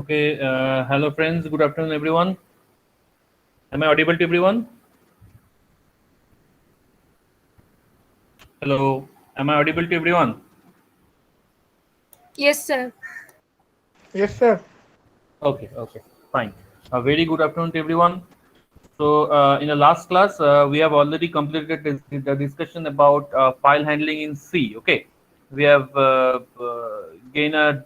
Okay, hello friends, good afternoon everyone. Am I audible to everyone? Hello, am I audible to everyone? Yes, sir. Yes, sir. Okay, fine. A very good afternoon to everyone. So, in the last class, we have already completed the discussion about file handling in C. Okay, we have gained a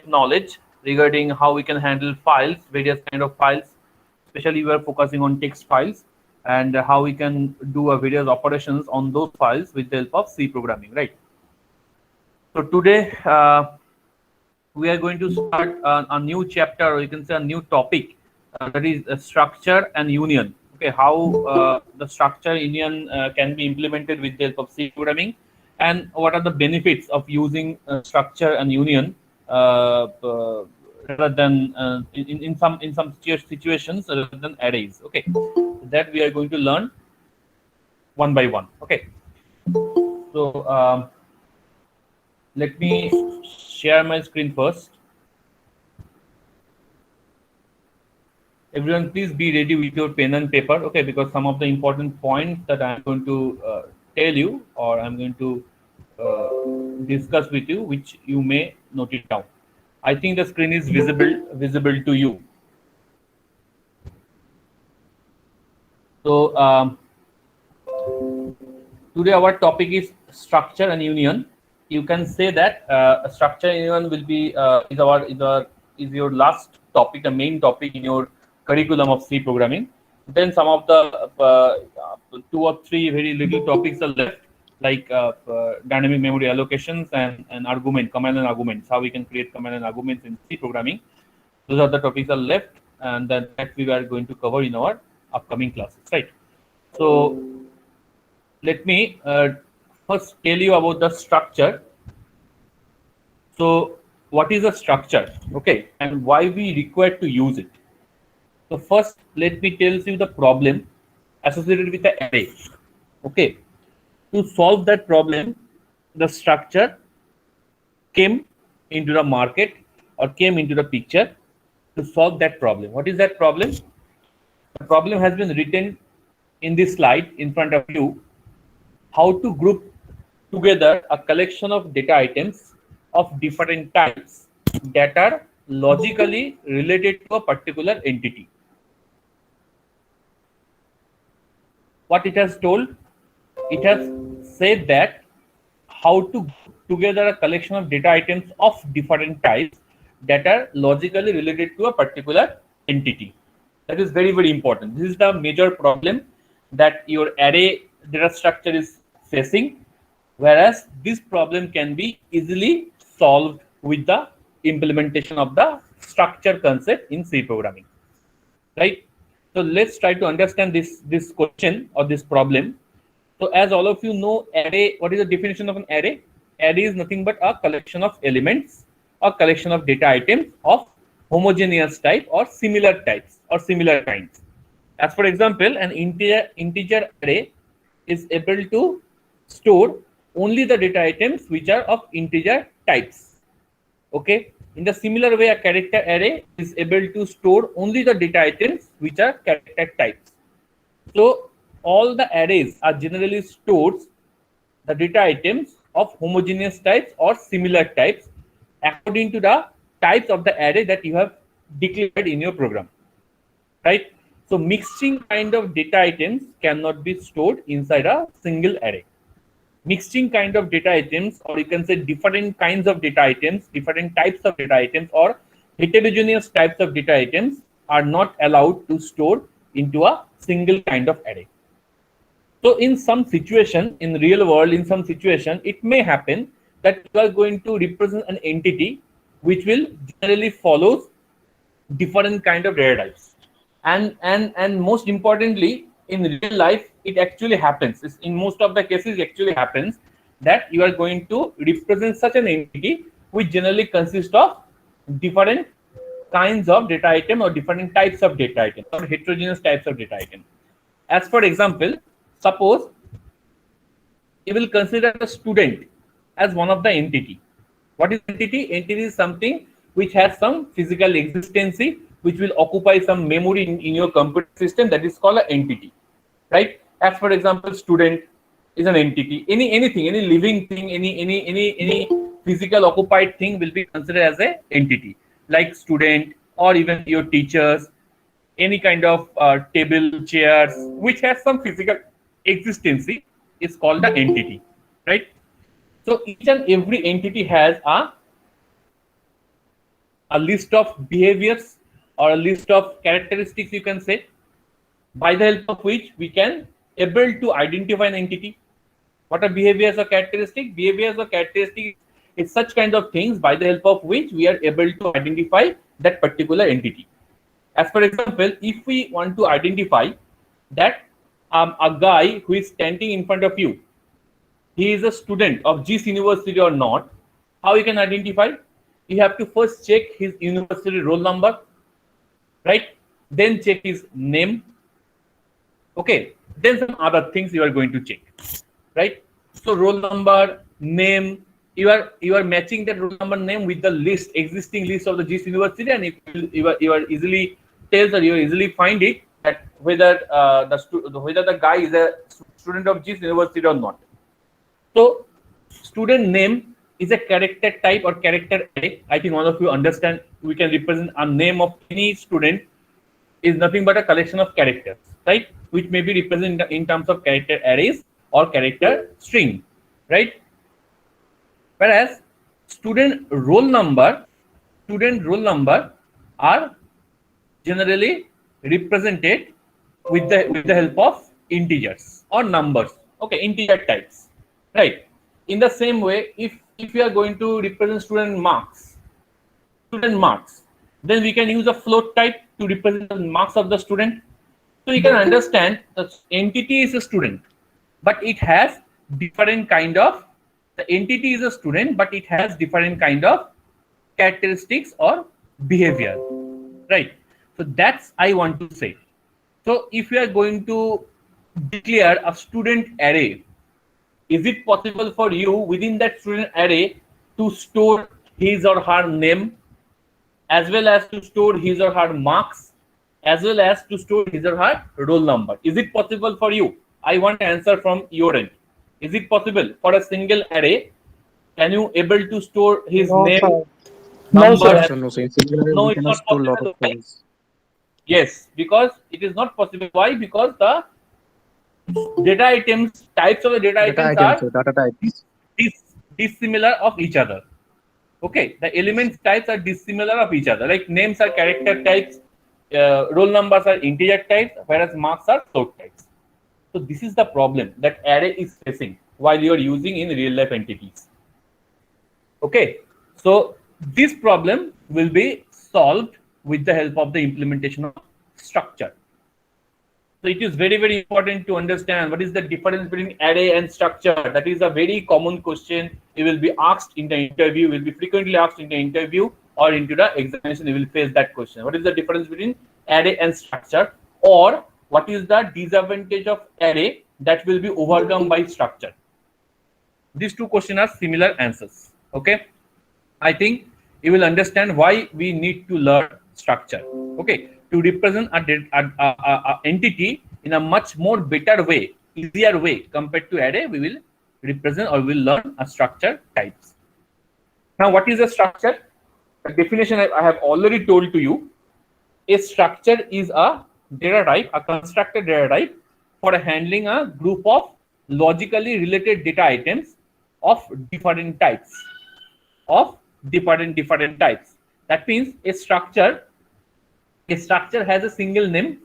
knowledge regarding how we can handle files, various kind of files. Especially, we are focusing on text files and how we can do various operations on those files with the help of C programming. Right. So today we are going to start a new chapter, or you can say a new topic, that is structure and union. Okay, how the structure union can be implemented with the help of C programming, and what are the benefits of using structure and union rather than in some situations rather than arrays. Okay, that we are going to learn one by one. Okay, so let me share my screen first. Everyone, please be ready with your pen and paper, okay? Because some of the important points that I'm going to tell you, or I'm going to discuss with you, which you may note it down. I think the screen is visible to you. So today our topic is structure and union. You can say that structure and union will be is your last topic, the main topic in your curriculum of C programming. Then some of the two or three very little topics are left, like dynamic memory allocations and argument, command and arguments, how we can create command and arguments in C programming. Those are the topics are left, and that we are going to cover in our upcoming classes, right? So let me first tell you about the structure. So what is a structure, okay, and why we require to use it? So first, let me tell you the problem associated with the array. Okay, to solve that problem, the structure came into the market or came into the picture to solve that problem. What is that problem? The problem has been written in this slide in front of you. How to group together a collection of data items of different types that are logically related to a particular entity. What it has told, it has said that how to group together a collection of data items of different types that are logically related to a particular entity. That is very important. This is the major problem that your array data structure is facing, whereas this problem can be easily solved with the implementation of the structure concept in C programming, right? So let's try to understand this question or this problem. So as all of you know, array, what is the definition of an array? Array is nothing but a collection of elements or collection of data items of homogeneous type or similar types or similar kinds. As for example, an integer array is able to store only the data items which are of integer types. Okay. In the similar way, a character array is able to store only the data items which are character types. So all the arrays are generally stores the data items of homogeneous types or similar types according to the types of the array that you have declared in your program, right? So mixing kind of data items cannot be stored inside a single array. Mixing kind of data items, or you can say different kinds of data items, different types of data items, or heterogeneous types of data items are not allowed to store into a single kind of array. So in some situation, in real world, in some situation, it may happen that you are going to represent an entity which will generally follows different kind of data types. And most importantly, in real life, it actually happens. In most of the cases, it actually happens that you are going to represent such an entity which generally consists of different kinds of data item or different types of data item or heterogeneous types of data item. As for example, suppose you will consider a student as one of the entity. What is entity? Entity is something which has some physical existency, which will occupy some memory in your computer system, that is called an entity, right? As for example, student is an entity. Anything, any living thing, any physical occupied thing will be considered as a entity, like student or even your teachers, any kind of table, chairs, which has some physical existency is called the entity, right? So each and every entity has a list of behaviors or a list of characteristics, you can say, by the help of which we can able to identify an entity. What are behaviors or characteristics? Behaviors or characteristics is such kind of things by the help of which we are able to identify that particular entity. As for example, if we want to identify that a guy who is standing in front of you, he is a student of JIS University or not, how you can identify? You have to first check his university roll number, right? Then check his name. Okay, then some other things you are going to check, right? So roll number, name, you are matching that roll number name with the list, existing list of the JIS University, and you are easily tells or you easily find it that whether whether the guy is a student of JIS University or not. So student name is a character type or character array. I think all of you understand. We can represent a name of any student is nothing but a collection of characters, right? Which may be represented in terms of character arrays or character string, right? Whereas student roll number are generally represented with the help of integers or numbers. Okay, integer types, right? In the same way, if you are going to represent student marks, then we can use a float type to represent the marks of the student. So you can understand the entity is a student, but it has different kind of, the entity is a student, but it has different kind of characteristics or behavior, right? So that's I want to say. So if you are going to declare a student array, is it possible for you within that student array to store his or her name, as well as to store his or her marks, as well as to store his or her roll number? Is it possible for you? I want an answer from your end. Is it possible for a single array? Can you able to store his No, name, sir. No, number? sir. So no, so in singular No, we it's cannot not store a lot possible. of Why? things. Yes, because it is not possible. Why? Because the data items, types of the data items Items, are so data types. dissimilar of each other. Okay, the elements types are dissimilar of each other. Like names are character types, roll numbers are integer types, whereas marks are float types. So this is the problem that array is facing while you are using in real life entities. Okay, so this problem will be solved with the help of the implementation of structure. So it is very, very important to understand what is the difference between array and structure. That is a very common question. It will be asked in the interview, will be frequently asked in the interview or into the examination. You will face that question. What is the difference between array and structure, or what is the disadvantage of array that will be overcome by structure? These two questions are similar answers. Okay, I think you will understand why we need to learn structure. Okay, to represent a entity in a much more better way, easier way compared to array, we will represent or will learn a structure types. Now, what is a structure? The definition I have already told to you. A structure is a data type, a constructed data type for handling a group of logically related data items of different types. Different types. That means a structure has a single name,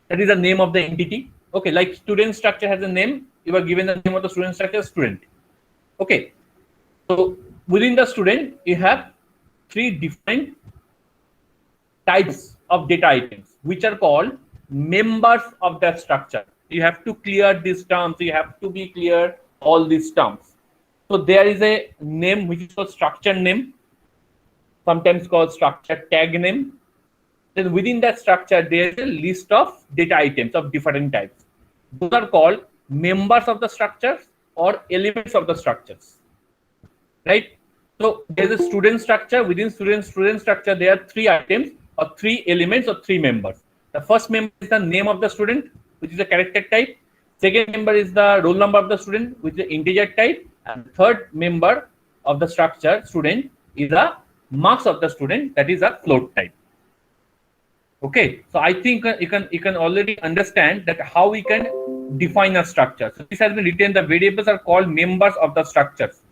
that is the name of the entity. Okay, like student structure has a name, you are given the name of the student structure, student. Okay, so within the student you have three different types of data items which are called members of that structure. You have to clear these terms, you have to be clear all these terms. So there is a name which is called structure name, sometimes called structure tag name. Then within that structure, there is a list of data items of different types. Those are called members of the structures or elements of the structures, right? So there's a student structure. Within student structure, there are three items or three elements or three members. The first member is the name of the student, which is a character type. Second member is the roll number of the student, which is the integer type. And third member of the structure, student, is the marks of the student, that is a float type. Okay, so I think you can already understand that how we can define a structure. So this has been written. The variables are called members of the structures.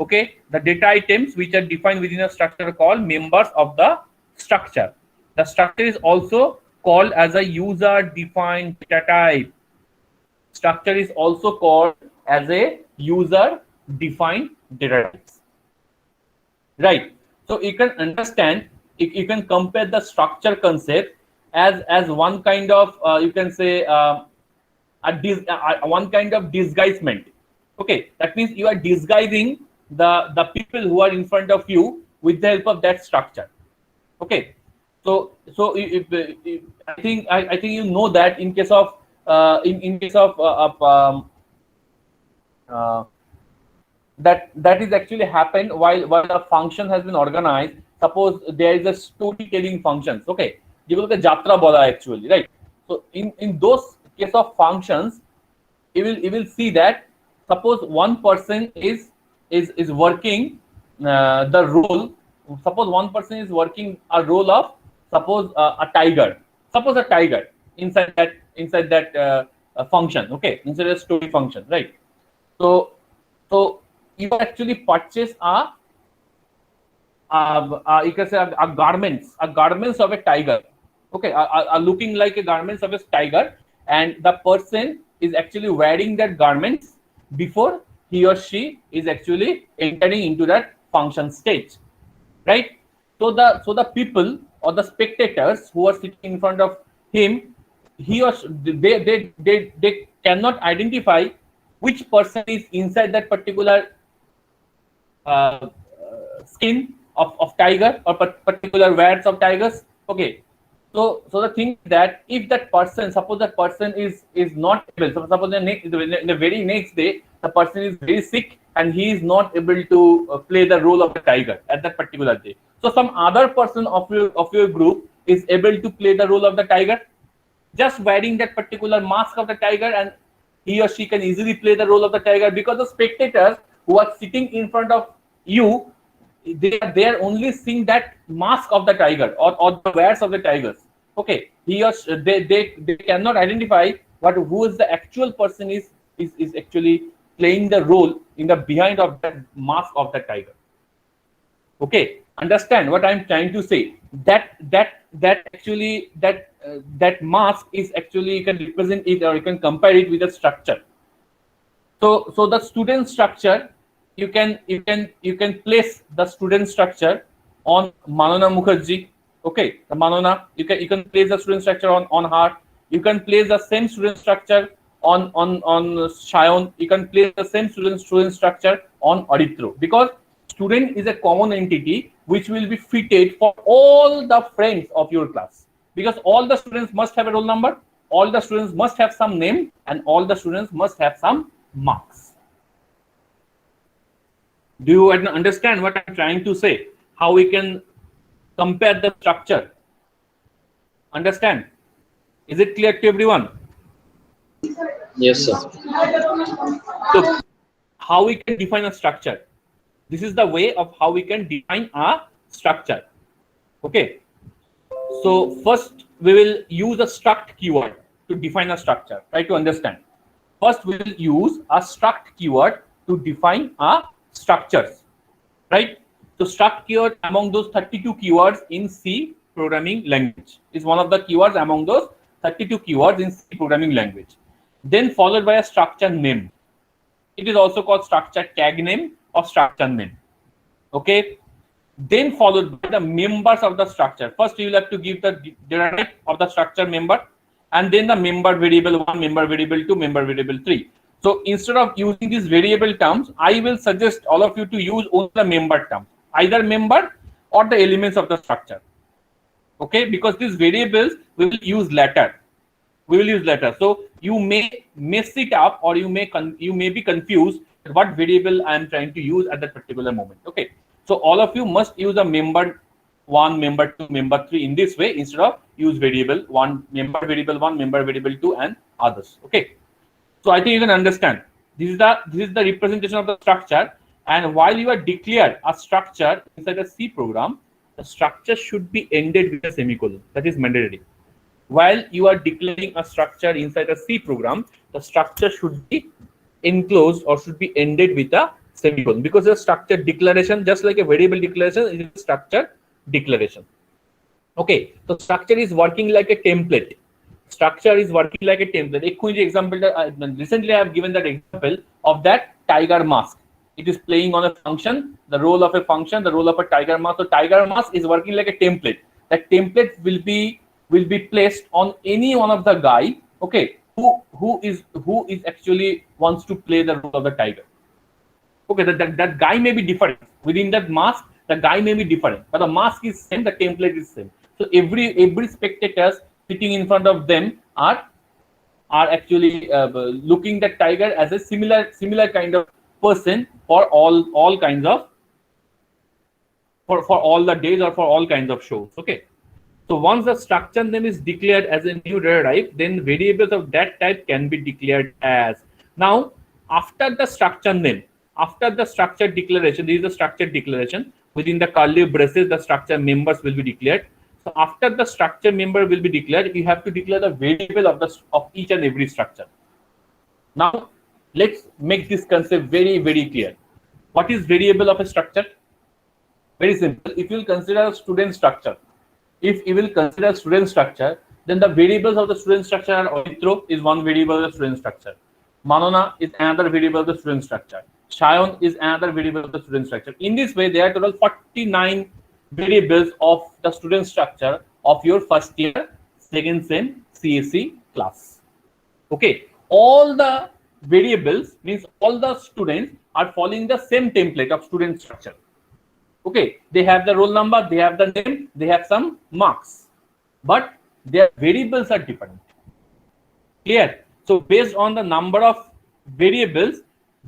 Okay, the data items which are defined within a structure are called members of the structure. The structure is also called as a user defined data type. Structure is also called as a user defined data type. Right. So you can understand, you can compare the structure concept as one kind of you can say one kind of disguisement. Okay, that means you are disguising the people who are in front of you with the help of that structure. Okay, so I think you know that in case of in case of that is actually happened while a function has been organized. Suppose there is a storytelling functions. Okay, যেগুলোকে যাত্রা বলা actually, right? So in those case of functions, you will see that suppose one person is working the role. Suppose one person is working a role of suppose a tiger. Suppose a tiger inside that function. Okay, inside a story function, right? So you actually purchase you can say a garments of a tiger. Okay, are looking like a garments of a tiger, and the person is actually wearing that garments before he or she is actually entering into that function stage, right? So the people or the spectators who are sitting in front of him, he or she, they cannot identify which person is inside that particular skin of tiger or particular wears of tigers. Okay, so the thing is that if that person, suppose that person is not able, so suppose the very next day the person is very sick and he is not able to play the role of the tiger at that particular day, so some other person of your group is able to play the role of the tiger, just wearing that particular mask of the tiger, and he or she can easily play the role of the tiger, because the spectators who are sitting in front of you, they are only seeing that mask of the tiger or the wears of the tigers. Okay, he or she, they cannot identify what who is the actual person is actually playing the role in the behind of that mask of the tiger. Okay, understand what I'm trying to say? That actually that mask is actually, you can represent it or you can compare it with a structure. So the student structure, you can place the student structure on Manona Mukherjee. Okay, the Manona, you can place the student structure on her. You can place the same student structure on Shayon. You can place the same student structure on Aditro, because student is a common entity which will be fitted for all the friends of your class, because all the students must have a roll number, all the students must have some name, and all the students must have some marks. Do you understand what I'm trying to say? How we can compare the structure? Understand? Is it clear to everyone? Yes, sir. So how we can define a structure? This is the way of how we can define a structure. Okay, so first we will use a struct keyword to define a structure. Try to understand. First we will use a struct keyword to define a structures, right? So struct keyword among those 32 keywords in C programming language is one of the keywords among those 32 keywords in C programming language. Then followed by a structure name. It is also called structure tag name or structure name. Okay, then followed by the members of the structure. First you will have to give the data type of the structure member, and then the member variable 1, member variable 2, member variable 3. So instead of using these variable terms, I will suggest all of you to use only the member term, either member or the elements of the structure. Okay, because these variables we will use later. So you may mess it up, or you may be confused what variable I am trying to use at that particular moment. Okay, So all of you must use a member 1, member 2, member 3 in this way instead of use variable 1, member variable 1, member variable 2, and others. Okay. So I think you can understand. This is the representation of the structure. And while you are declared a structure inside a C program, the structure should be ended with a semicolon. That is mandatory. While you are declaring a structure inside a C program, the structure should be enclosed or should be ended with a semicolon, because the structure declaration, just like a variable declaration, is a structure declaration. Okay, so structure is working like a template. Structure is working like a template. Example, recently I have given that example of that tiger mask. It is playing on a function, the role of a function, the role of a tiger mask. So tiger mask is working like a template. That template will be placed on any one of the guy, okay, who is actually wants to play the role of the tiger. Okay, that guy may be different within that mask. The guy may be different, but the mask is same. The template is same. So every spectators sitting in front of them are actually looking the tiger as a similar kind of person for all kinds of for all the days or for all kinds of shows. Okay. So once the structure name is declared as a new data type, then variables of that type can be declared as. Now, after the structure name, after the structure declaration, this is the structure declaration. Within the curly braces, the structure members will be declared. So after the structure member will be declared, you have to declare the variable of each and every structure. Now, let's make this concept very, very clear. What is variable of a structure? Very simple. If you will consider a student structure, then the variables of the student structure are Oitro is one variable of the student structure. Manona is another variable of the student structure. Shayon is another variable of the student structure. In this way, there are total 49 variables of the student structure of your first year, second sem CSE class. Okay, all the variables means all the students are following the same template of student structure. Okay, they have the roll number, they have the name, they have some marks, but their variables are different. Clear? So based on the number of variables,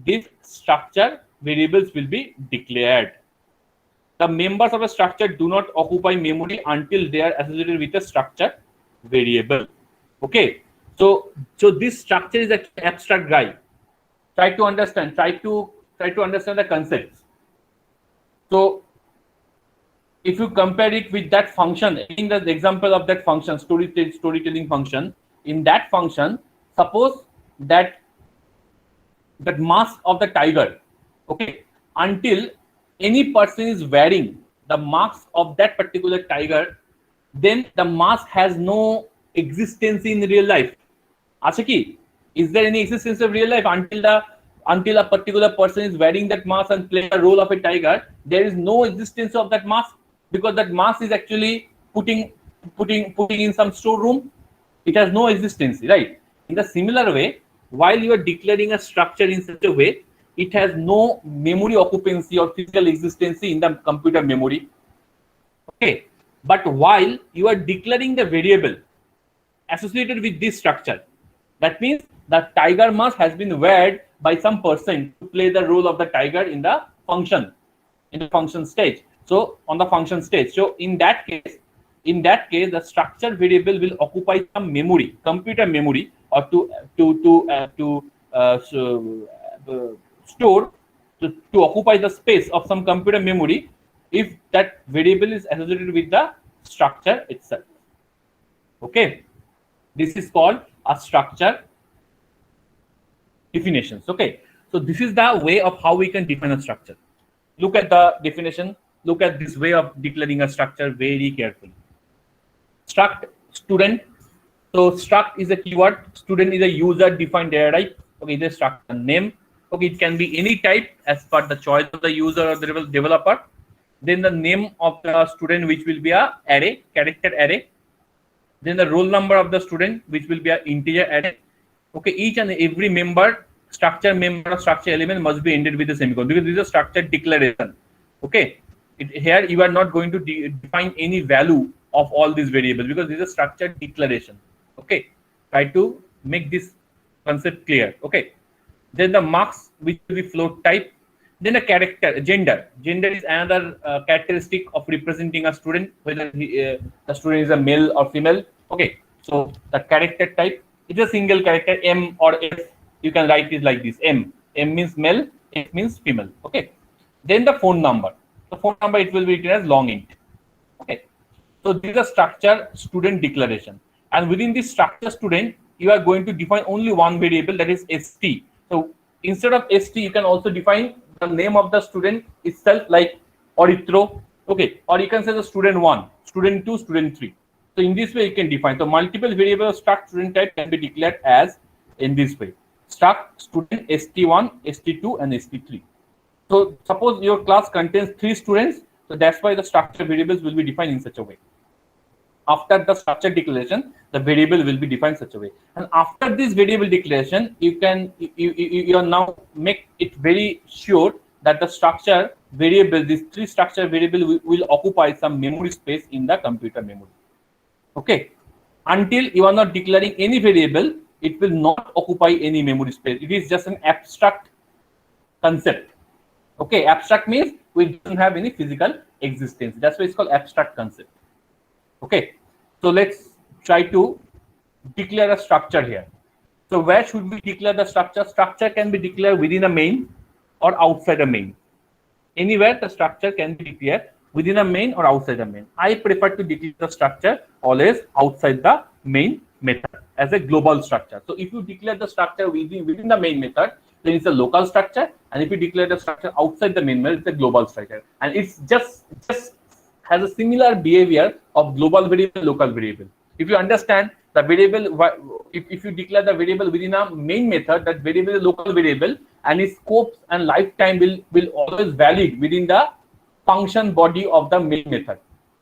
this structure variables will be declared. The members of a structure do not occupy memory until they are associated with a structure variable. Okay, so this structure is an abstract guy. Try to understand the concepts. So if you compare it with that function, in the example of that function, storytelling function, in that function, suppose that mask of the tiger, okay, until any person is wearing the mask of that particular tiger, then the mask has no existence in real life. Ashiki, is there any existence of real life until a particular person is wearing that mask and playing the role of a tiger? There is no existence of that mask, because that mask is actually putting in some storeroom. It has no existence, right? In the similar way, while you are declaring a structure in such a way, it has no memory occupancy or physical existence in the computer memory. Okay, but while you are declaring the variable associated with this structure, that means the tiger mask has been worn by some person to play the role of the tiger in the function stage. So on the function stage, so in that case, the structure variable will occupy some memory, computer memory, or to occupy the space of some computer memory if that variable is associated with the structure itself. Okay, this is called a structure definitions. Okay, so this is the way of how we can define a structure. Look at the definition. Look at this way of declaring a structure very carefully. Struct student. So struct is a keyword. Student is a user defined data type. Okay, the structure name. Okay, it can be any type as per the choice of the user or the developer. Then the name of the student, which will be a array, character array. Then the roll number of the student, which will be an integer array. Okay, each and every structure member or structure element must be ended with a semicolon, because this is a structure declaration. Okay, here you are not going to define any value of all these variables, because this is a structure declaration. Okay, try to make this concept clear. Okay, then the marks, which will be float type. Then a character, gender. Gender is another characteristic of representing a student, whether the student is a male or female. Okay, so the character type, it is a single character, M or F. You can write it like this: M. M means male, F means female. Okay. Then the phone number. The phone number, it will be written as long int. Okay. So this is a structure student declaration, and within this structure student, you are going to define only one variable, that is st. So instead of st, you can also define the name of the student itself, like Orithro. Okay, or you can say the student 1, student 2, student 3. So in this way you can define. So multiple variables struct student type can be declared as in this way: struct student st1, st2, and st3. So suppose your class contains 3 students, so that's why the structure variables will be defined in such a way. After the structure declaration, the variable will be defined such a way. And after this variable declaration, you are now make it very sure that the structure variable, these 3 structure variable will occupy some memory space in the computer memory. Okay. Until you are not declaring any variable, it will not occupy any memory space. It is just an abstract concept. Okay, abstract means we don't have any physical existence. That's why it's called abstract concept. Okay, so let's try to declare a structure here. So where should we declare the structure? Structure can be declared within a main or outside a main. Anywhere the structure can be declared within a main or outside a main. I prefer to declare the structure always outside the main method as a global structure. So if you declare the structure within the main method, then it's a local structure, and if you declare the structure outside the main method, it's a global structure, and it's just has a similar behavior of global variable, local variable. If you understand the variable, if you declare the variable within a main method, that variable is a local variable, and its scopes and lifetime will always valid within the function body of the main method.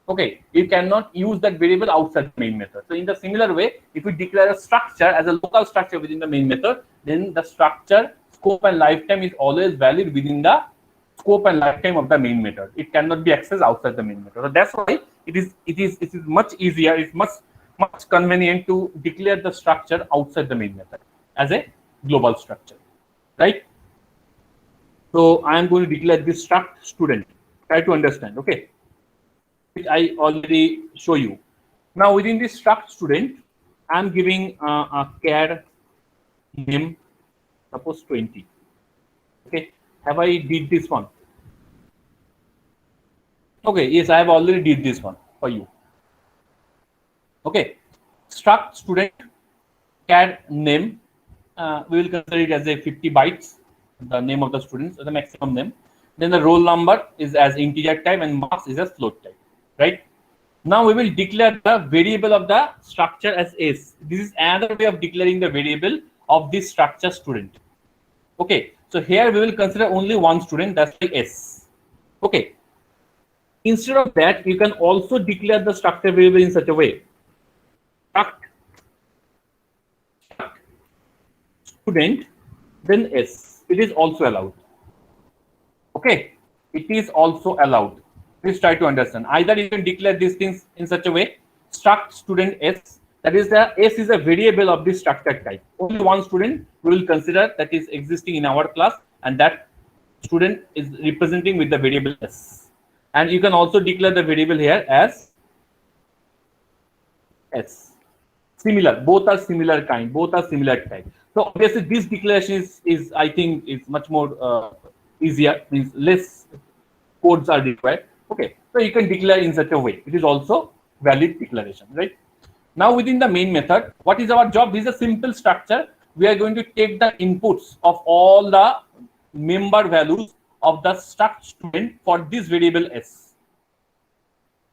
Okay, you cannot use that variable outside the main method. So in the similar way, if you declare a structure as a local structure within the main method, then the structure scope and lifetime is always valid within the scope and lifetime of the main method. It cannot be accessed outside the main method. So that's why it is much easier, it's much convenient to declare the structure outside the main method as a global structure, right? So I am going to declare this struct student. Try to understand, okay? Which I already show you. Now within this struct student, I am giving a char name, suppose 20. Okay, have I did this one? Okay, yes, I have already did this one for you. Okay, struct student char name, we will consider it as a 50 bytes, the name of the students, the maximum name. Then the roll number is as integer type and marks is as float type, right? Now we will declare the variable of the structure as s. This is another way of declaring the variable of this structure student. Okay, so here we will consider only one student, that's like s. Okay, instead of that, you can also declare the structure variable in such a way: struct student, then s. It is also allowed. Okay, it is also allowed. Please try to understand. Either you can declare these things in such a way: struct student s, that is the s is a variable of this structure type. Only one student we will consider that is existing in our class, and that student is representing with the variable s. And you can also declare the variable here as s. Similar, both are similar kind, both are similar type. So obviously this declaration is I think is much more easier, means less codes are required. Okay, so you can declare in such a way. It is also valid declaration, right? Now within the main method, what is our job? This is a simple structure. We are going to take the inputs of all the member values of the struct student for this variable s.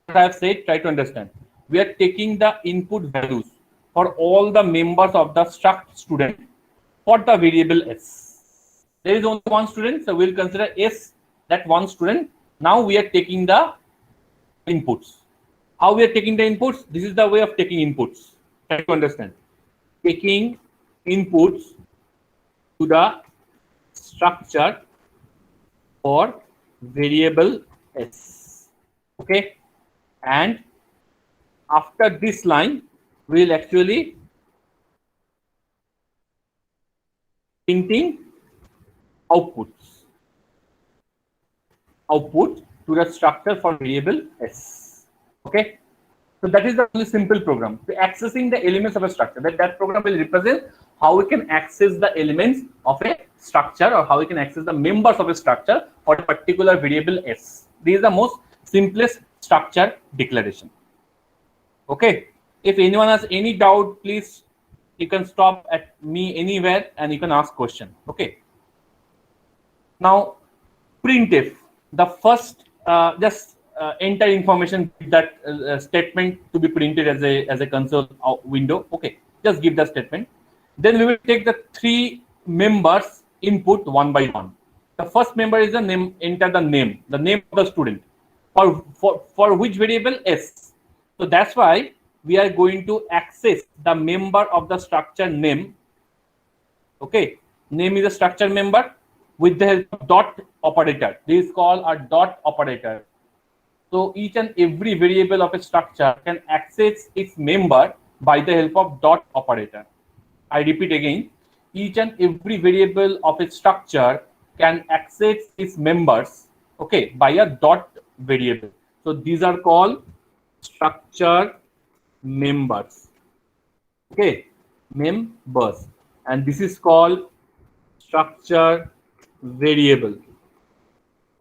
What I have said, try to understand. We are taking the input values for all the members of the struct student for the variable s. There is only one student, so we will consider s, that one student. Now we are taking the inputs. How we are taking the inputs? This is the way of taking inputs. Try to understand. Taking inputs to the structure for variable s. Okay, and after this line, we will actually printing outputs. output to the structure for variable s. Okay, so that is the only simple program. So accessing the elements of a structure. That program will represent how we can access the elements of a structure, or how we can access the members of a structure for a particular variable s. This is the most simplest structure declaration. Okay, if anyone has any doubt, please you can stop at me anywhere and you can ask question. Okay, now printf, the first just enter information that statement to be printed as a console window. Okay, just give the statement. Then we will take the three members input one by one. The first member is the name. Enter the name of the student for which variable s. So that's why we are going to access the member of the structure name. Okay, name is a structure member with the help of dot operator. This is called a dot operator. So each and every variable of a structure can access its member by the help of dot operator. I repeat again, each and every variable of a structure can access its members, okay, by a dot variable. So these are called structure members. Okay, members, and this is called structure variable.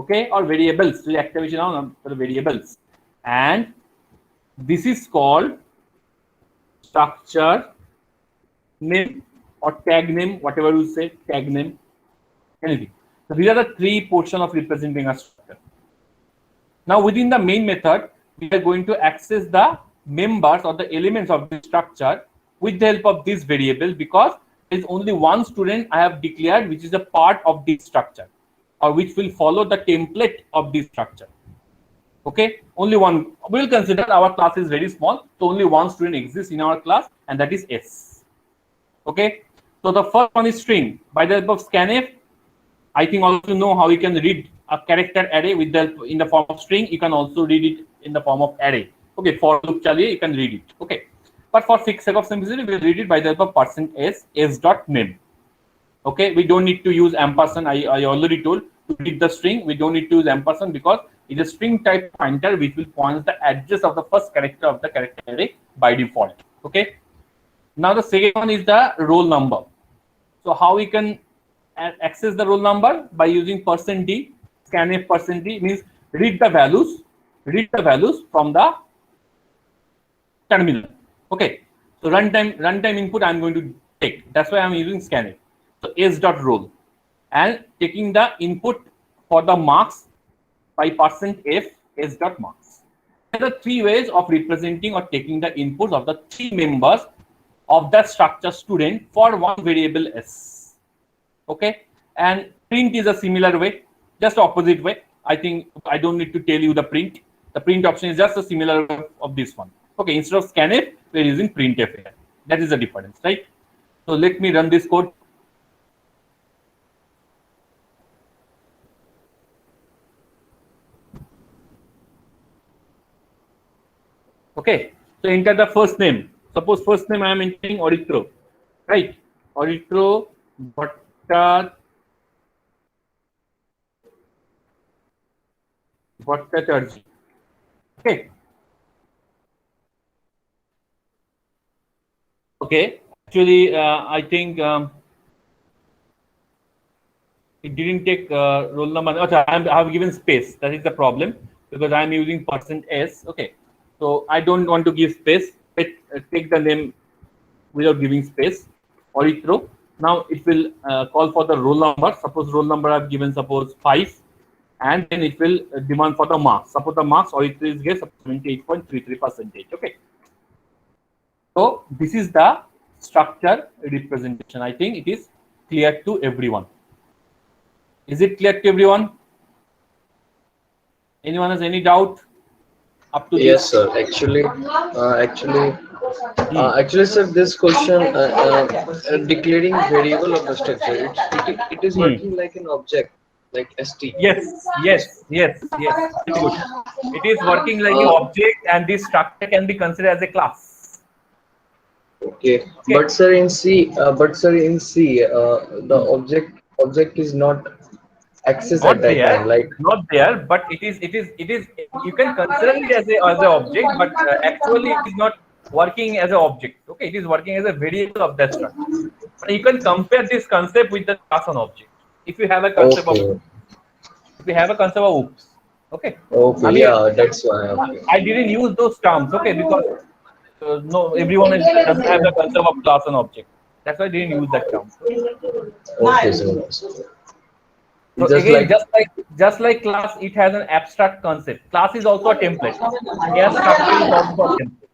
Okay, or variables, activation on the variables, and this is called structure name or tag name, whatever you say, tag name, anything. So these are the three portions of representing a structure. Now within the main method, we are going to access the members or the elements of the structure with the help of this variable, because there is only one student I have declared which is a part of this structure, or which will follow the template of this structure. Okay, only one. We will consider our class is very small, so only one student exists in our class, and that is s. Okay, so the first one is string. By the help of scanf, I think also know how you can read a character array with the in the form of string. You can also read it in the form of array. Okay, for loop chaliye you can read it. Okay, but for sake of simplicity, we will read it by the help of %s dot name. Okay, we don't need to use ampersand. I already told, to read the string we don't need to use ampersand, because it's a string type pointer which will point the address of the first character of the character array by default. Okay, now the second one is the roll number. So how we can access the roll number? By using %d. Scanf %d means read the values from the terminal. Okay, so runtime input I'm going to take. That's why I'm using scanf. So s.roll, and taking the input for the marks by %f s.marks. There are three ways of representing or taking the inputs of the three members of the structure student for one variable s. Okay, and print is a similar way, just opposite way. I think I don't need to tell you the print. The print option is just a similar way of this one. Okay, instead of scanf, we're using printf here. That is the difference, right? So let me run this code. Okay, so enter the first name. Suppose first name I am entering Auditro, right? Auditro Bhattacharjee. Okay. Okay. Actually, I think it didn't take roll number. Okay, I have given space. That is the problem, because I am using %s. Okay. So I don't want to give space. Take the name without giving space. Auditro. Now it will call for the roll number. Suppose roll number I've given, suppose 5, and then it will demand for the marks. Suppose the marks Auditro is given 78.33%. Okay. So this is the structure representation. I think it is clear to everyone. Is it clear to everyone? Anyone has any doubt? Up to Yes, sir. Actually, sir, this question declaring variable of the structure, it is working like an object, like st. Yes. Very good. It is working like an object, and this structure can be considered as a class. Okay. But sir, in C, the object is not access not at that there, time, like not there, but it is you can consider it as a object, but actually it is not working as an object. Okay, it is working as a variable of that structure. But you can compare this concept with the class on object. If you have a concept of okay, oops, okay. I okay, mean, yeah, that's why. Okay, I didn't use those terms, okay, because no, everyone doesn't have the concept of class and object. That's why I didn't use that term. okay, so So just again, like just like class, it has an abstract concept. Class is also a template. Here, structure is also a template.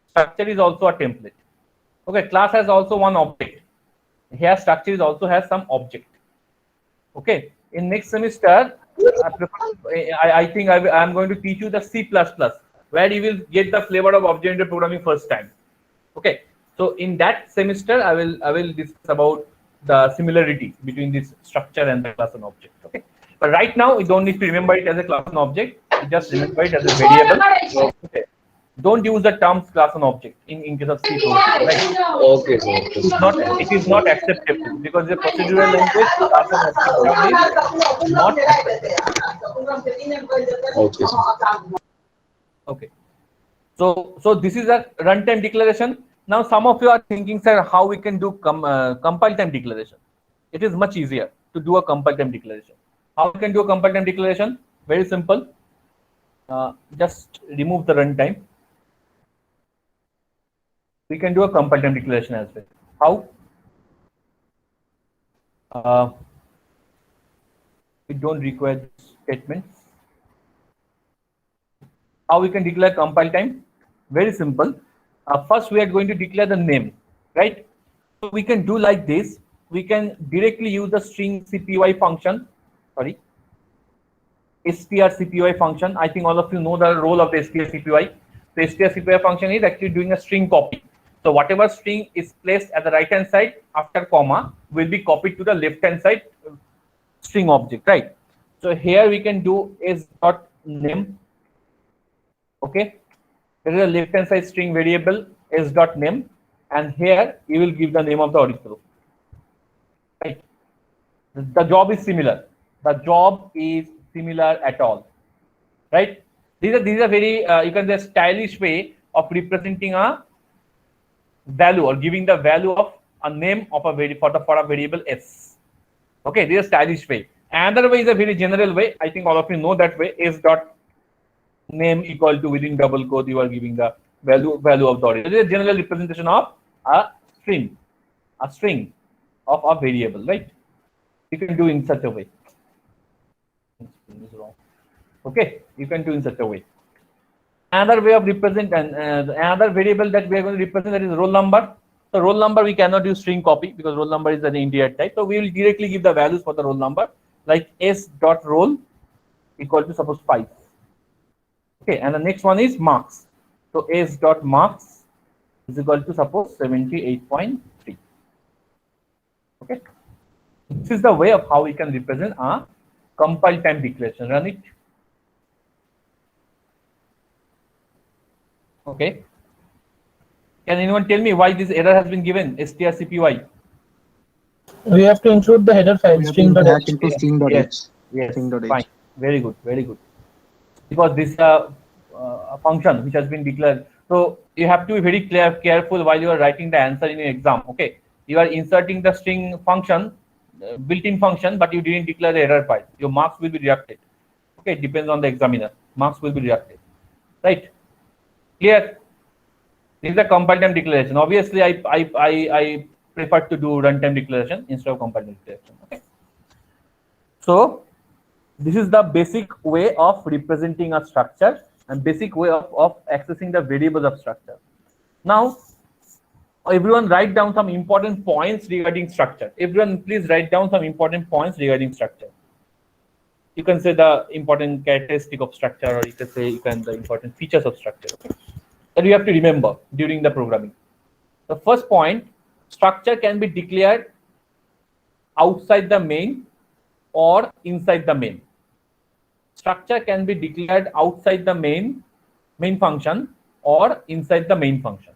Structure is also a template. Okay, class has also one object. Here, structure is also has some object. Okay, in next semester, I think I'm going to teach you the C++, where you will get the flavor of object-oriented programming first time. Okay, so in that semester, I will discuss about the similarity between this structure and the class and object. Okay, but right now you don't need to remember it as a class and object. You just remember it as a variable. Okay. Don't use the terms class and object in case of C programming. Right? okay, so okay, It is not acceptable because the procedural language class and object term is not acceptable. okay, Okay. So this is a runtime declaration. Now some of you are thinking, sir, how we can do compile time declaration. It is much easier to do a compile time declaration. How we can do a compile time declaration? Very simple. Just remove the runtime. We can do a compile time declaration as well. How? We don't require statements. How we can declare compile time? Very simple. First, we are going to declare the name, right? So we can do like this. We can directly use the string CPY function. Sorry, strcpy function. I think all of you know the role of the strcpy. The strcpy function is actually doing a string copy. So whatever string is placed at the right hand side after comma will be copied to the left hand side string object, right? So here we can do s.name. Okay, there is a left hand side string variable s.name, and here you will give the name of the audit. Right? The job is similar. The job is similar at all, right? These are very you can say stylish way of representing a value or giving the value of a name of a for a variable s. Okay, this is a stylish way. Another way is a very general way. I think all of you know that way. S dot name equal to within double quote you are giving the value of the order. This is a general representation of a string of a variable, right? You can do in such a way. Okay, you can do in such a way. Another way of represent another variable that we are going to represent, that is roll number. So roll number we cannot use string copy because roll number is an integer type. So we will directly give the values for the roll number, like s.roll equal to suppose 5. Okay, and the next one is marks. So s.marks is equal to suppose 78.3. Okay, this is the way of how we can represent a compile time declaration. Run it. Okay. Can anyone tell me why this error has been given? strcpy. We have to include the header file string.h. into string.h. Yes. String.h. Fine. Very good. Very good. Because this is a function which has been declared. So you have to be very careful while you are writing the answer in your exam. Okay. You are inserting the string function, built-in function, but you didn't declare the error file. Your marks will be deducted. Okay. It depends on the examiner. Marks will be deducted. Right. Clear? This is a compile time declaration. Obviously, I prefer to do runtime declaration instead of compile time declaration. Okay. So this is the basic way of representing a structure and basic way of accessing the variables of structure. Now, everyone write down some important points regarding structure. Everyone please write down some important points regarding structure. You can say the important characteristic of structure, or you can say the important features of structure. Okay? That you have to remember during the programming. The first point, structure can be declared outside the main or inside the main. Structure can be declared outside the main function or inside the main function.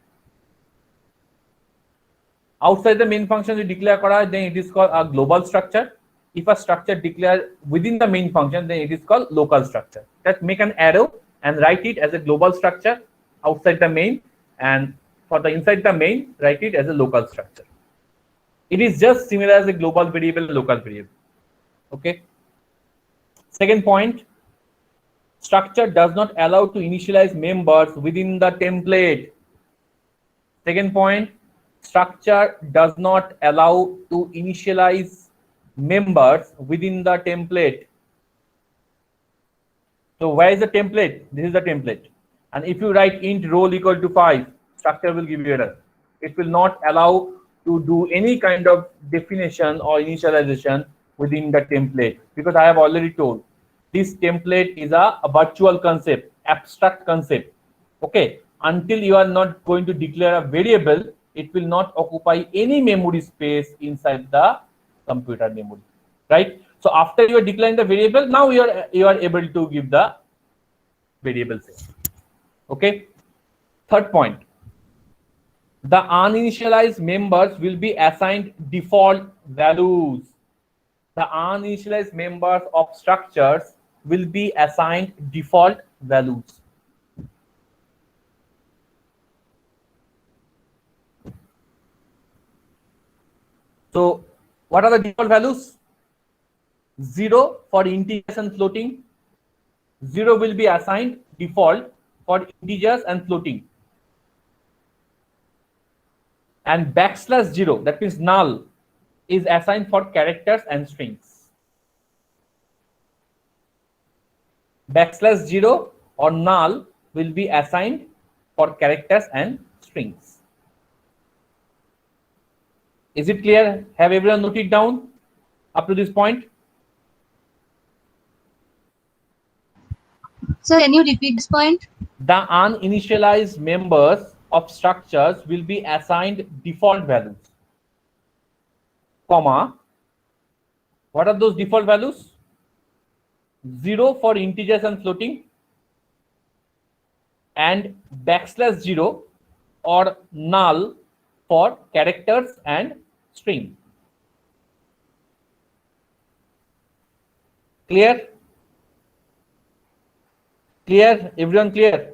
Outside the main function you declare kora, then it is called a global structure. If a structure declared within the main function, then it is called local structure. Just make an arrow and write it as a global structure outside the main, and for the inside the main, write it as a local structure. It is just similar as a global variable, local variable. Okay. Second point, structure does not allow to initialize members within the template. Second point, structure does not allow to initialize members within the template. So where is the template? This is the template. And if you write int role equal to 5, structure will give you error. It will not allow to do any kind of definition or initialization within the template, because I have already told this template is a virtual concept, abstract concept. Okay, until you are not going to declare a variable, it will not occupy any memory space inside the computer memory, right? So after you are declaring the variable, now you are able to give the variable set. Okay. Third point, the uninitialized members will be assigned default values. The uninitialized members of structures will be assigned default values. So what are the default values? 0 for integers and floating. 0 will be assigned default for integers and floating. And \0, that means null, is assigned for characters and strings. \0 or null will be assigned for characters and strings. Is it clear? Have everyone noted down up to this point? Sir, can you repeat this point? The uninitialized members of structures will be assigned default values, comma, what are those default values? 0 for integers and floating, and \0 or null for characters and string. Clear? Clear? Everyone clear?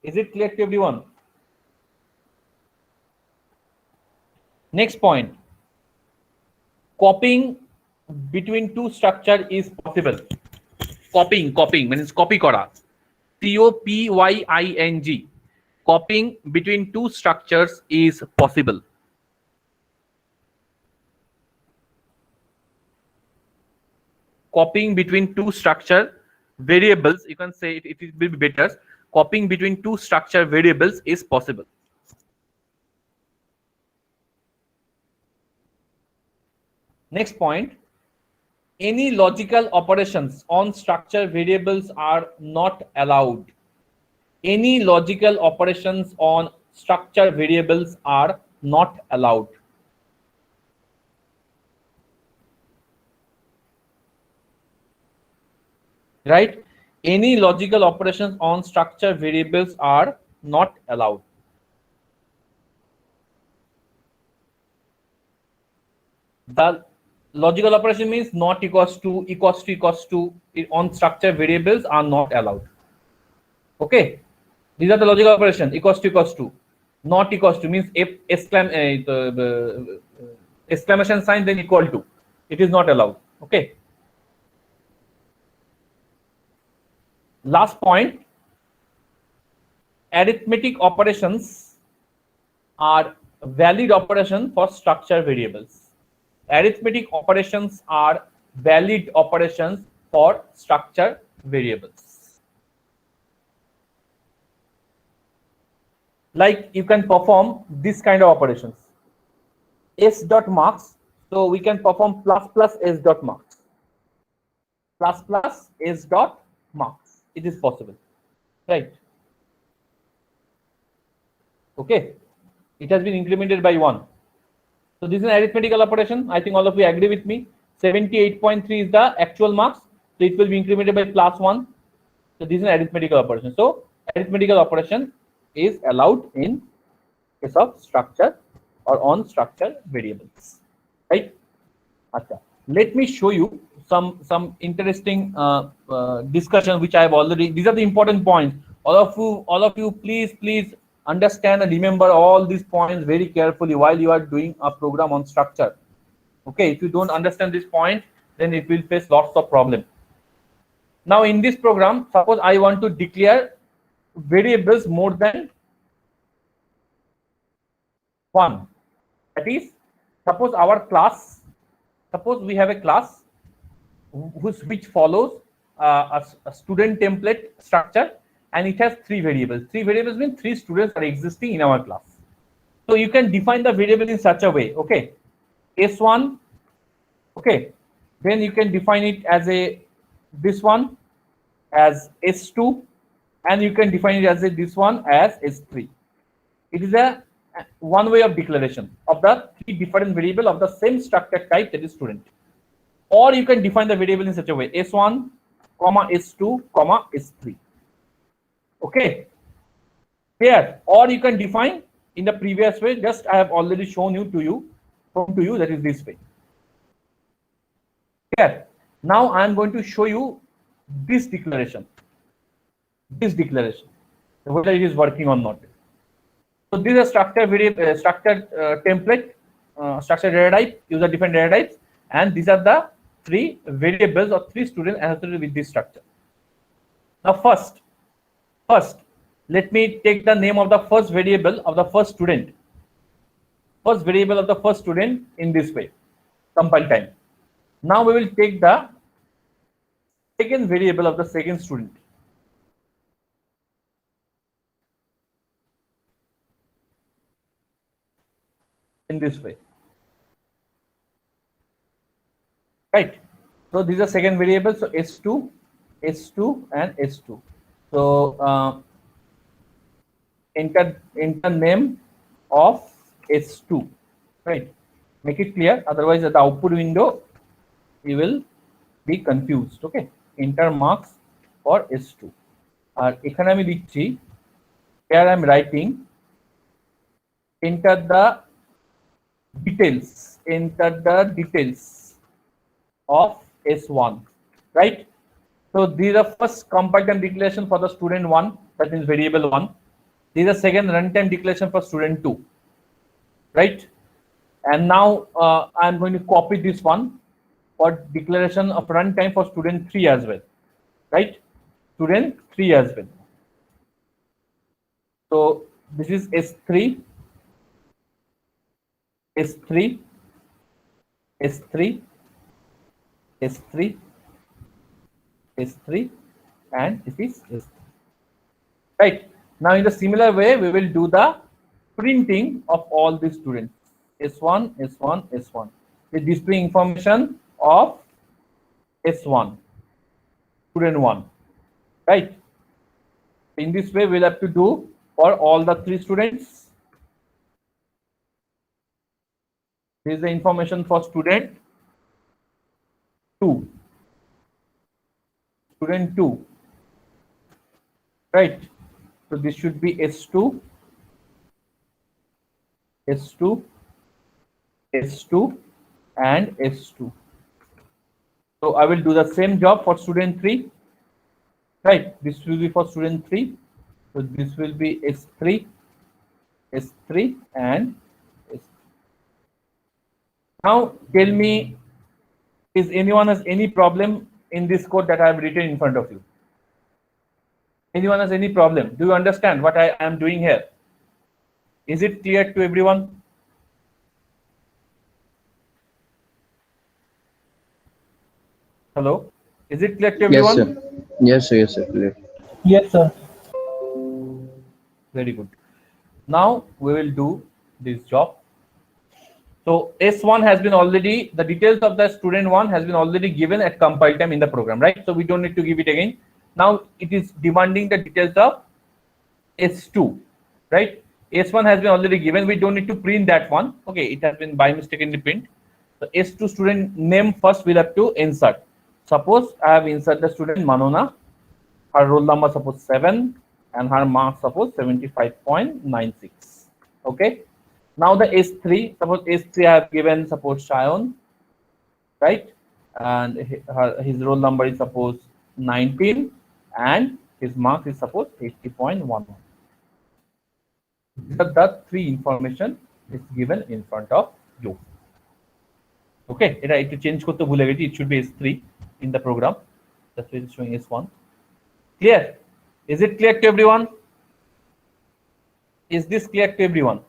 Is it clear to everyone? Next point, copying between two structure is possible. Copying means copy kora. COPYING. Copying between two structures is possible. Copying between two structure variables, you can say it will be better. Copying between two structure variables is possible. Next point, any logical operations on structure variables are not allowed. Any logical operations on structure variables are not allowed. Right? Any logical operations on structure variables are not allowed. The logical operation means not equals to, on structure variables are not allowed. Okay, these are the logical operation. Equals to, not equals to means exclamation sign, then equal to, it is not allowed. Okay. Last point, arithmetic operations are valid operation for structure variables. Arithmetic operations are valid operations for structure variables. Like you can perform this kind of operations. S dot marks, so we can perform plus S dot marks. Plus S dot marks. It is possible, right? Okay, it has been incremented by 1. So this is an arithmetical operation. I think all of you agree with me. 78.3 is the actual marks, so it will be incremented by +1. So this is an arithmetical operation. So arithmetical operation is allowed in case of structure or on structure variables, right? Acha. Let me show you some interesting discussion which I have already. These are the important points. All of you, please understand and remember all these points very carefully while you are doing a program on structure. Okay, if you don't understand this point, then it will face lots of problem. Now in this program, suppose I want to declare variables more than one. That is, suppose our class. Suppose we have a class which follows a student template structure, and it has three variables. Three variables means three students are existing in our class. So you can define the variable in such a way. Okay, S1. Okay, then you can define it as this one as S2, and you can define it as this one as S3. It is a one way of declaration of the three different variable of the same structure type, that is student. Or you can define the variable in such a way: S1, comma S2, comma S3. Okay, here. Or you can define in the previous way. Just I have already shown you to you, that is this way. Here. Now I am going to show you this declaration. Whether it is working or not. So this is a structure variable, structured template, structured data type, user defined data types, and these are the three variables or three students associated with this structure. Now first, let me take the name of the first variable of the first student. First variable of the first student in this way. Compile time. Now we will take the second variable of the second student. In this way, right? So these are second variables. So S2, and S2. So enter name of S2, right? Make it clear. Otherwise, at the output window, you will be confused. Okay. Enter marks for S2. এখানে আমি লিখছি, here I am writing, enter the details of S1, right? So these are first compile time declaration for the student 1, that means variable 1. These are second runtime declaration for student 2, right? And now I am going to copy this one for declaration of runtime for student 3 as well, right? Student 3 as well. So this is S3, S3, S3, S3, S3, and this is S3. Right. Now in the similar way, we will do the printing of all the students. S1, S1, S1. With display information of S1, student 1. Right. In this way, we'll have to do for all the three students. This is the information for student 2. Student 2. Right. So this should be S2, S2, S2, and S2. So I will do the same job for student 3. Right. This will be for student 3. So this will be S3, S3, and S3. Now tell me, is anyone has any problem in this code that I have written in front of you? Anyone has any problem? Do you understand what I am doing here? Is it clear to everyone? Hello? Is it clear to everyone? Yes, sir. Yes, sir. Yes, sir. Clear. Yes, sir. Very good. Now we will do this job. So S1 has been already, the details of the student 1 has been already given at compile time in the program, right? So we don't need to give it again. Now it is demanding the details of S2, right? S1 has been already given. We don't need to print that one. Okay, it has been by mistakenly print. So S2 student name first we'll have to insert. Suppose I have inserted the student Manona. Her roll number suppose 7 and her mark suppose 75.96. Okay. Now the S3, suppose S3 I have given suppose Shayon. right? And his roll number is suppose 19 and his mark is suppose 80.11. The three information is given in front of you. Okay, এটা একটু change করতে ভুলে গেছি, it should be S3 in the program, that's why it's showing S1. Clear? Is it clear to everyone? Is this clear to everyone?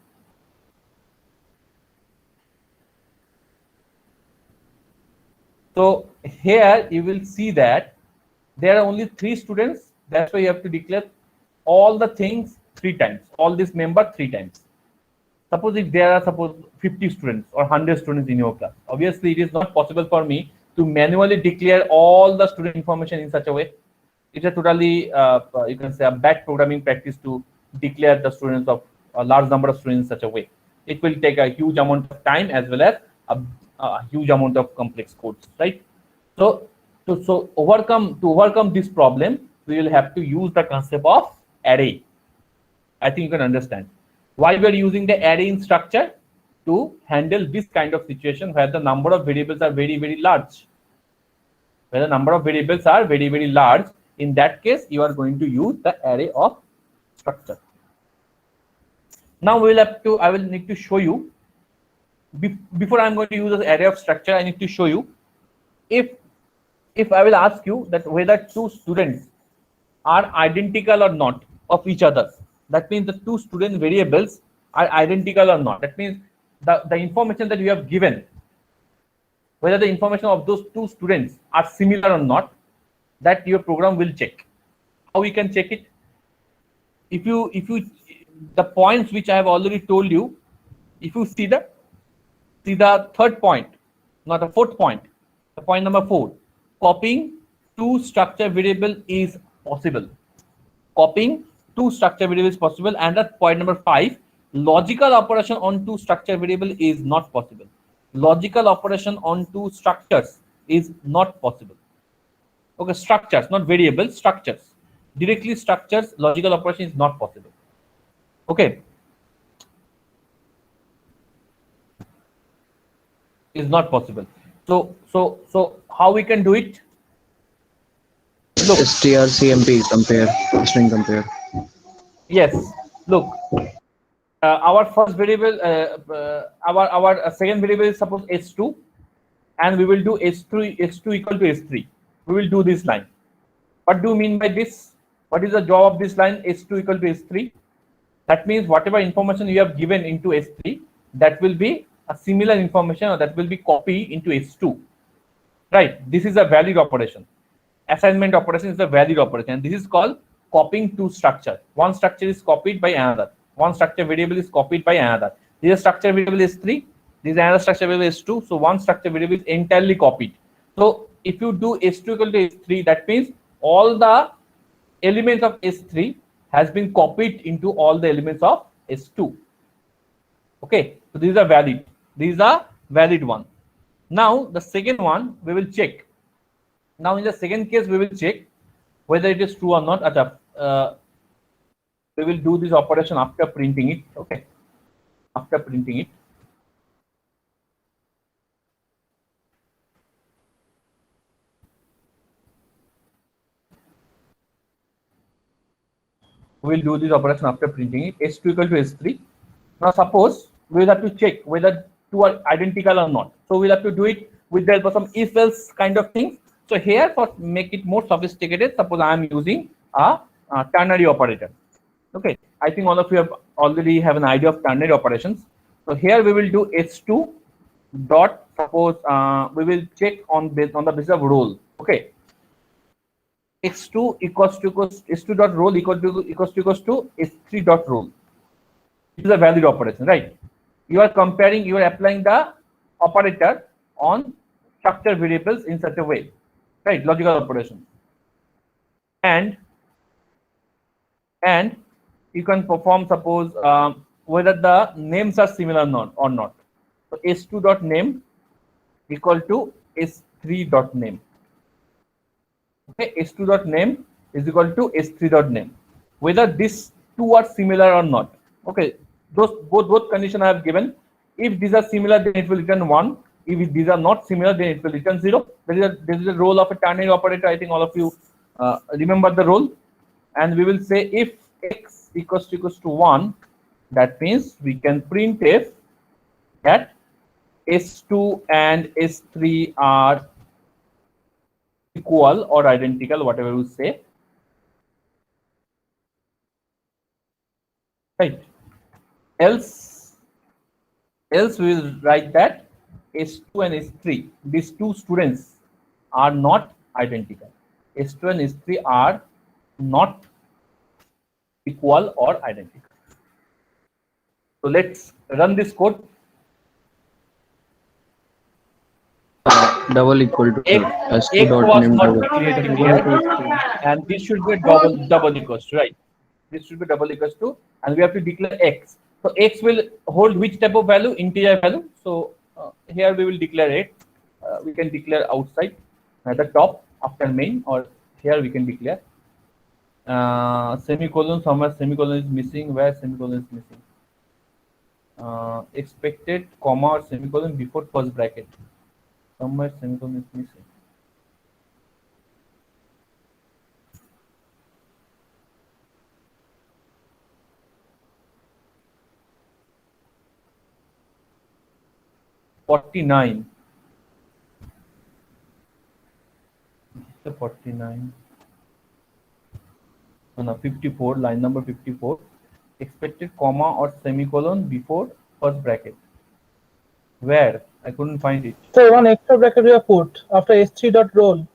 So here you will see that there are only 3 students, that's why you have to declare all the things 3 times, all this member 3 times. Suppose if there are 50 students or 100 students in your class, obviously it is not possible for me to manually declare all the student information in such a way. It's a totally you can say a bad programming practice to declare the students of a large number of students in such a way. It will take a huge amount of time as well as a huge amount of complex codes, right? So to overcome this problem, we will have to use the concept of array. I think you can understand why we are using the array in structure, to handle this kind of situation where the number of variables are very, very large. Where the number of variables are very, very large, in that case you are going to use the array of structure. Now I will need to show you, before I'm going to use the array of structure, I need to show you if I will ask you that whether 2 students are identical or not of each other. That means the 2 student variables are identical or not. That means the information that you have given, whether the information of those 2 students are similar or not, that your program will check. How we can check it? If you the points which I have already told you, if you see the 3rd point, not the 4th point, the point number 4, copying 2 structure variable is possible. Copying 2 structure variables possible. And at point number 5, logical operation on 2 structure variable is not possible. Logical operation on 2 structures is not possible. Okay, structures, not variables, structures. Directly structures, logical operation is not possible. Okay, is not possible. So how we can do it? Look, strcmp compare, string compare. Yes, look, our first variable, our second variable is suppose s2, and we will do s2 equal to s3. We will do this line. What do you mean by this? What is the job of this line, s2 equal to s3? That means whatever information you have given into s3, that will be a similar information, or that will be copied into s2, right? This is a valid operation. Assignment operation is a valid operation. This is called copying 2 structure. One structure is copied by another. One structure variable is copied by another. This is structure variable s3. This is another structure variable s2. So one structure variable is entirely copied. So if you do s2 equal to s3, that means all the elements of s3 has been copied into all the elements of s2. Okay, so these are valid. These are valid one. Now the second one we will check. Now in the second case we will check whether it is true or not. We will do this operation after printing it. Okay, after printing it. We will do this operation after printing it. S2 equal to S3. Now suppose we will have to check whether 2 are identical or not. So we'll have to do it with the help of some if-else kind of things. So here, for make it more sophisticated, suppose I am using a ternary operator. Okay, I think all of you already have an idea of ternary operations. So here we will do s2 dot, suppose we will check on the basis of roll. Okay, x2 equals to s2 dot roll equals to s3 dot roll. This is a valid operation, right? You are comparing, you are applying the operator on structure variables in such a way, right? Logical operation. And you can perform, suppose whether the names are similar or not. So s2 dot name equal to s3 dot name. Okay, s2 dot name is equal to s3 dot name. Whether these 2 are similar or not. Okay, those both condition I have given. If these are similar, then it will return 1. If these are not similar, then it will return 0. There is a role of a ternary operator. I think all of you remember the role. And we will say if x equals to 1, that means we can print if that S2 and S3 are equal or identical, whatever we say. Right. Else we will write that S2 and S3, these two students are not identical. S2 and S3 are not equal or identical. So let's run this code. Double equal to X S2 dot was name not double. declared here, and this should be a double equals to, right? This should be double equals to, and we have to declare x. So x will hold which type of value? Integer value. So here we will declare it. We can declare outside at the top after main, or here we can declare semicolon. Somewhere semicolon is missing. Where semicolon is missing? Expected comma or semicolon before first bracket. Somewhere semicolon is missing. (49). The 49. No, 54. Line number 54. Expected comma or semicolon before first bracket. Where? I couldn't find it. So one extra bracket we have put after S3 dot roll.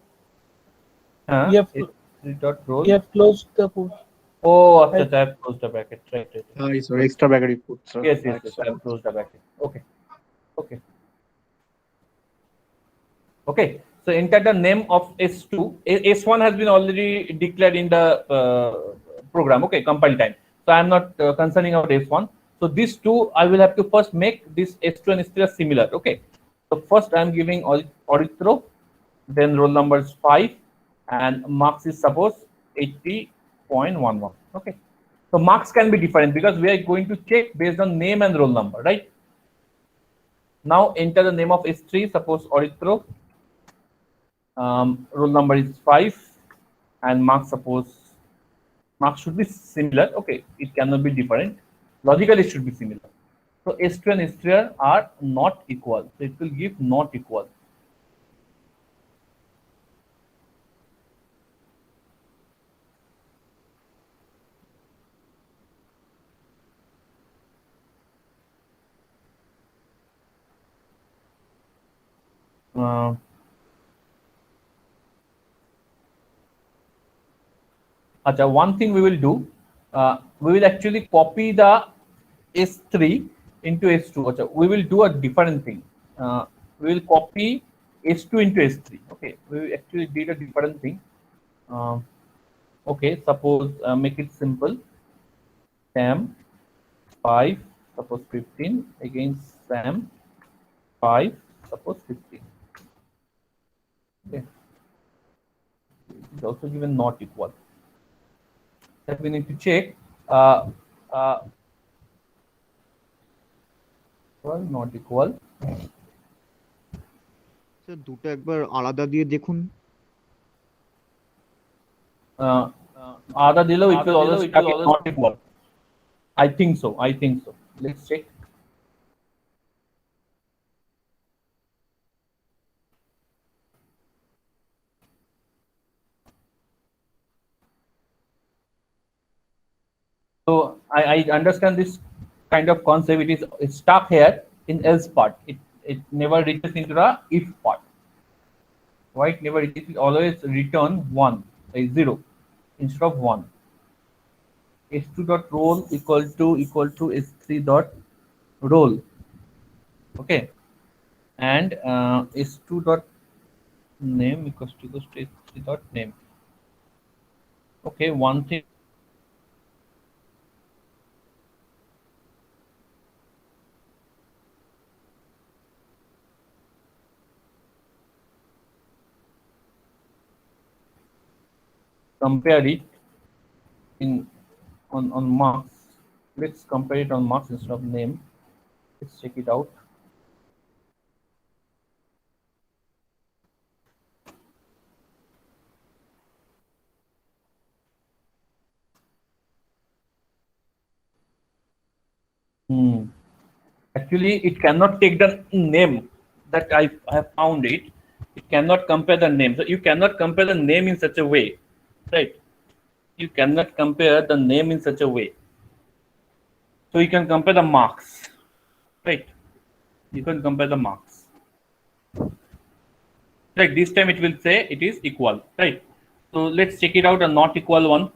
Huh? You have roll. You have closed the put. Oh, after I have closed the bracket. Right. Sorry, extra bracket you put. Sir. Yes. I have closed the bracket. Okay. So enter the name of S2. S1 has been already declared in the program. Okay, compile time. So I am not concerning about S1. So these two I will have to first make this S2 and S3 are similar. Okay. So first I am giving Orithro, then roll number is 5, and marks is suppose 80.11. Okay. So marks can be different because we are going to check based on name and roll number, right? Now enter the name of S3. Suppose Orithro. Roll number is 5, and marks should be similar. Okay, it cannot be different. Logically, it should be similar. So S2 and S3 are not equal. So it will give not equal. One thing we will do, we will actually copy the S3 into S2. We will do a different thing. We will copy S2 into S3. Okay, we actually did a different thing. Okay, suppose make it simple. Sam 5, suppose 15, again Sam 5, suppose 15. Okay, it's also given not equal. That we need to check. Well, not equal. Sir দুটো একবার আলাদা দিয়ে দেখুন। আলাদা দিলেও it will always not equal. I think so. Let's check. So I understand this kind of concept. It is stuck here in else part. It never reaches into the if part. Why it never reaches? It always return 1, 0 instead of 1. S2 dot roll equal to S3 dot roll. Okay, and S2 dot name equals to S3 dot name. Okay, one thing. Compare it on marks. Let's compare it on marks instead of name. Let's check it out. Actually, it cannot take the name that I have found it. It cannot compare the name. So you cannot compare the name in such a way, right? You cannot compare the name in such a way. So you can compare the marks, right? You can compare the marks. Right, this time it will say it is equal, right? So let's check it out, a not equal one.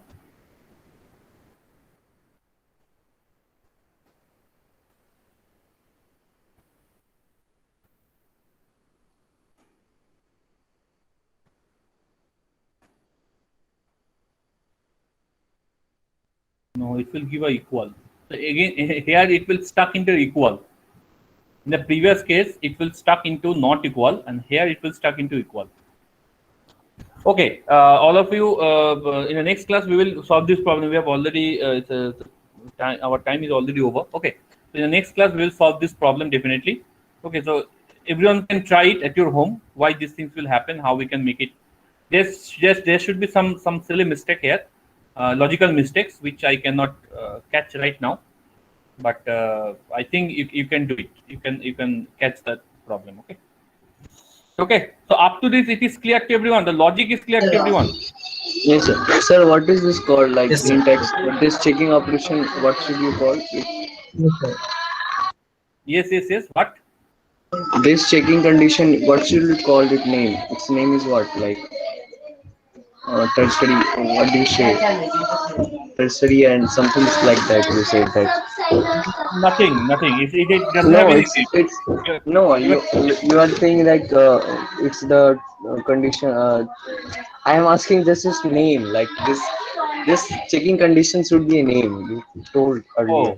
No, it will give a equal. So again, here it will stuck into equal. In the previous case, it will stuck into not equal, and here it will stuck into equal. Okay, all of you, in the next class we will solve this problem. We have already our time is already over. Okay, so in the next class we will solve this problem definitely. Okay, so everyone can try it at your home. Why these things will happen? How we can make it? There should be some silly mistake here, logical mistakes which I cannot catch right now. But I think you can do it. You can catch that problem. Okay. Okay. So up to this, it is clear to everyone. The logic is clear to everyone. Yes, sir. Sir, what is this called? Like Yes, sir. in text, this checking operation, what should you call it? Yes, sir. Yes. What? This checking condition, what should we call it name? Its name is what? Like tertiary, what do you say? Tertiary and something like that. You said that. Nothing. It doesn't have No, any it's name. it's no. You are saying like it's the condition. I am asking just his name. Like this checking condition should be a name. You told earlier. Oh,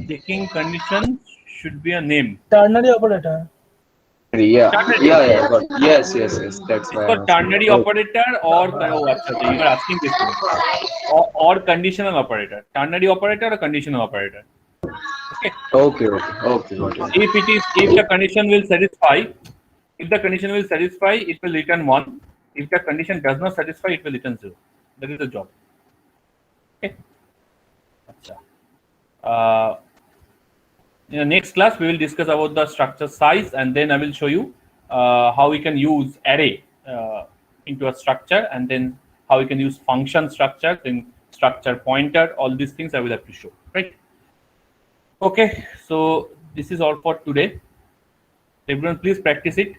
checking condition should be a name. Ternary operator. Yeah, Ternary. Got yes. That's It's why called I'm asking. ternary Oh, operator or you are asking this thing. Or conditional operator. Ternary operator or conditional operator. Okay. okay, got it. If the condition will satisfy, it will return 1. If the condition does not satisfy, it will return 0. That is the job. Okay. In the next class, we will discuss about the structure size, and then I will show you how we can use array into a structure, and then how we can use function structure, then structure pointer. All these things I will have to show. Right. Okay. So this is all for today. Everyone, please practice it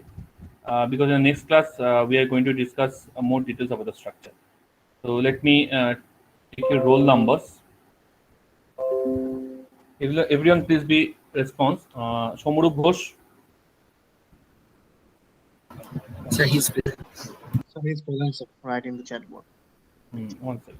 because in the next class we are going to discuss more details about the structure. So let me take your roll numbers. Everyone, please be response. Shomurup Ghosh. So he's present. So he's present, sir, right in the chat box. 1 second.